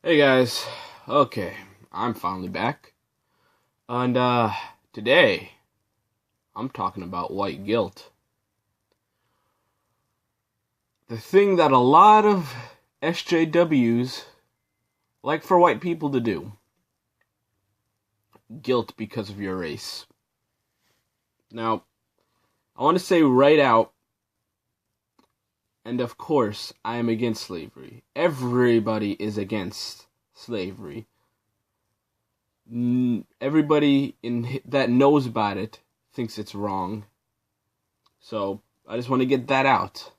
Hey guys, okay, I'm finally back, and today I'm talking about white guilt. The thing that a lot of SJWs like for white people to do. Guilt because of your race. Now, I want to say right out, and of course, I am against slavery. Everybody is against slavery. Everybody that knows about it thinks it's wrong. So I just want to get that out,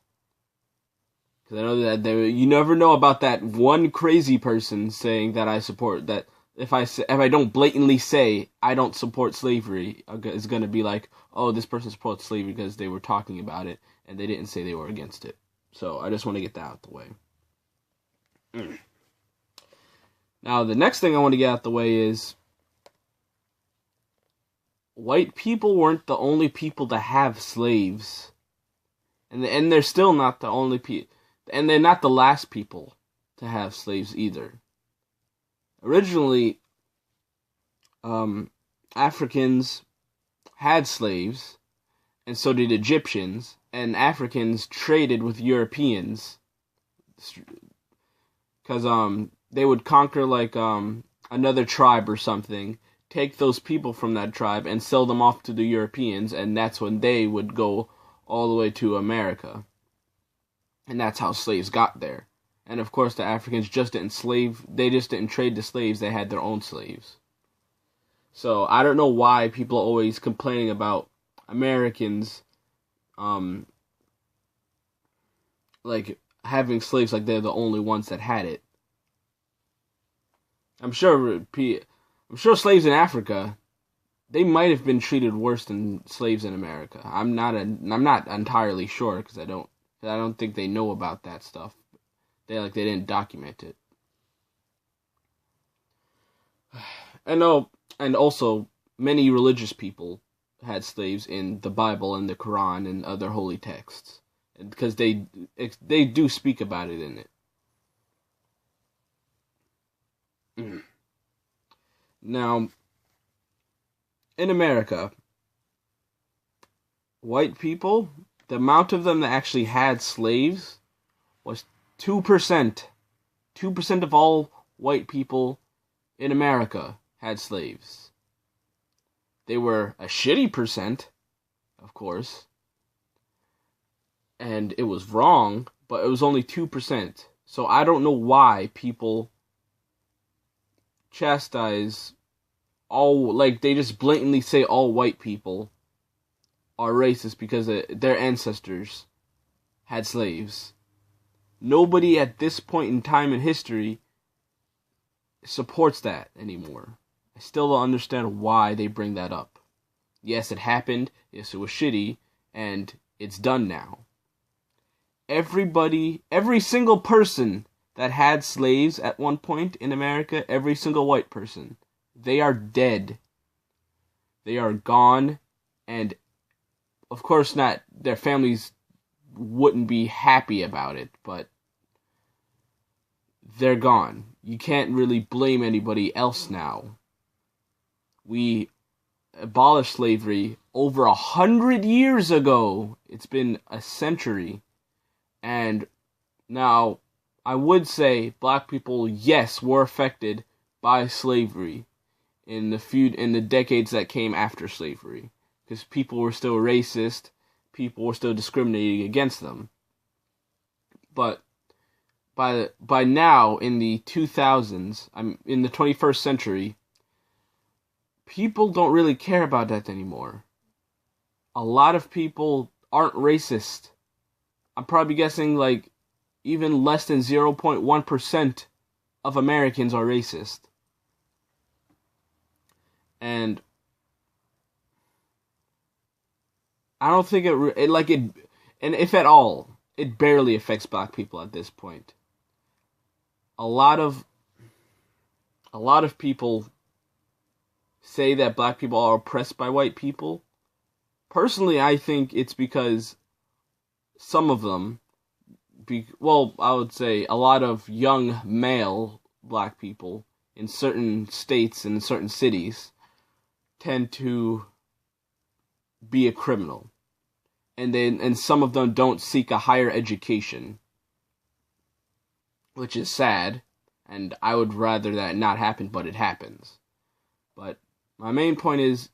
because I know that you never know about that one crazy person saying that I support that. If I don't blatantly say I don't support slavery, it's gonna be like, oh, this person supports slavery because they were talking about it and they didn't say they were against it. So I just want to get that out the way. Now, the next thing I want to get out the way is white people weren't the only people to have slaves. And they're still not the only people. And they're not the last people to have slaves either. Originally, Africans had slaves, and so did Egyptians, and Africans traded with Europeans. Because they would conquer like another tribe or something, take those people from that tribe and sell them off to the Europeans, and that's when they would go all the way to America. And that's how slaves got there. And of course the Africans just didn't trade the slaves, they had their own slaves. So I don't know why people are always complaining about Americans like having slaves like they're the only ones that had it. I'm sure slaves in Africa, they might have been treated worse than slaves in America. I'm not entirely sure because I don't think they know about that stuff. They didn't document it. I know, and also many religious people had slaves in the Bible and the Quran and other holy texts, because they do speak about it in it. Now, in America, white people, the amount of them that actually had slaves was 2%. 2% of all white people in America had slaves. They were a shitty percent, of course, and it was wrong, but it was only 2%. So I don't know why people chastise they just blatantly say all white people are racist because their ancestors had slaves. Nobody at this point in time in history supports that anymore. I still don't understand why they bring that up. Yes, it happened. Yes, it was shitty, and it's done now. Every single person that had slaves at one point in America, every single white person, they are dead. They are gone, and of course not, their families wouldn't be happy about it, but they're gone. You can't really blame anybody else now. We abolished slavery over 100 years ago. It's been a century. And now, I would say black people, yes, were affected by slavery in the decades that came after slavery, because people were still racist, people were still discriminating against them. But by now, in the 2000s, in the 21st century, people don't really care about that anymore. A lot of people aren't racist. I'm probably guessing even less than 0.1% of Americans are racist. And I don't think and if at all, it barely affects black people at this point. A lot of people say that black people are oppressed by white people. Personally, I think it's because some of them, I would say a lot of young male black people in certain states and in certain cities tend to be a criminal. And some of them don't seek a higher education, which is sad, and I would rather that not happen, but it happens. But my main point is,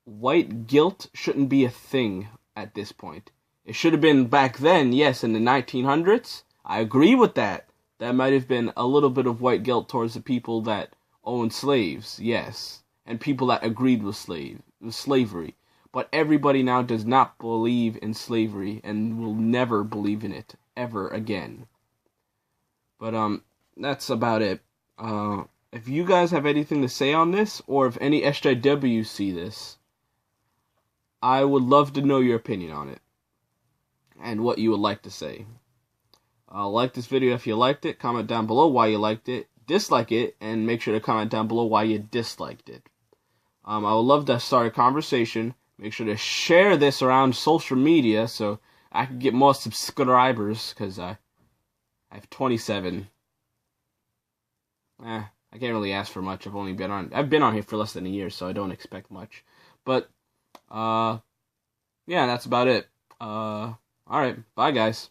white guilt shouldn't be a thing at this point. It should have been back then, yes, in the 1900s. I agree with that. That might have been a little bit of white guilt towards the people that owned slaves, yes, and people that agreed with slavery. But everybody now does not believe in slavery and will never believe in it ever again. But that's about it. If you guys have anything to say on this, or if any SJWs see this, I would love to know your opinion on it and what you would like to say. Like this video if you liked it. Comment down below why you liked it. Dislike it, and make sure to comment down below why you disliked it. I would love to start a conversation. Make sure to share this around social media so I can get more subscribers, because I have 27. I can't really ask for much. I've been on here for less than a year, so I don't expect much. But yeah, that's about it. Alright, bye guys.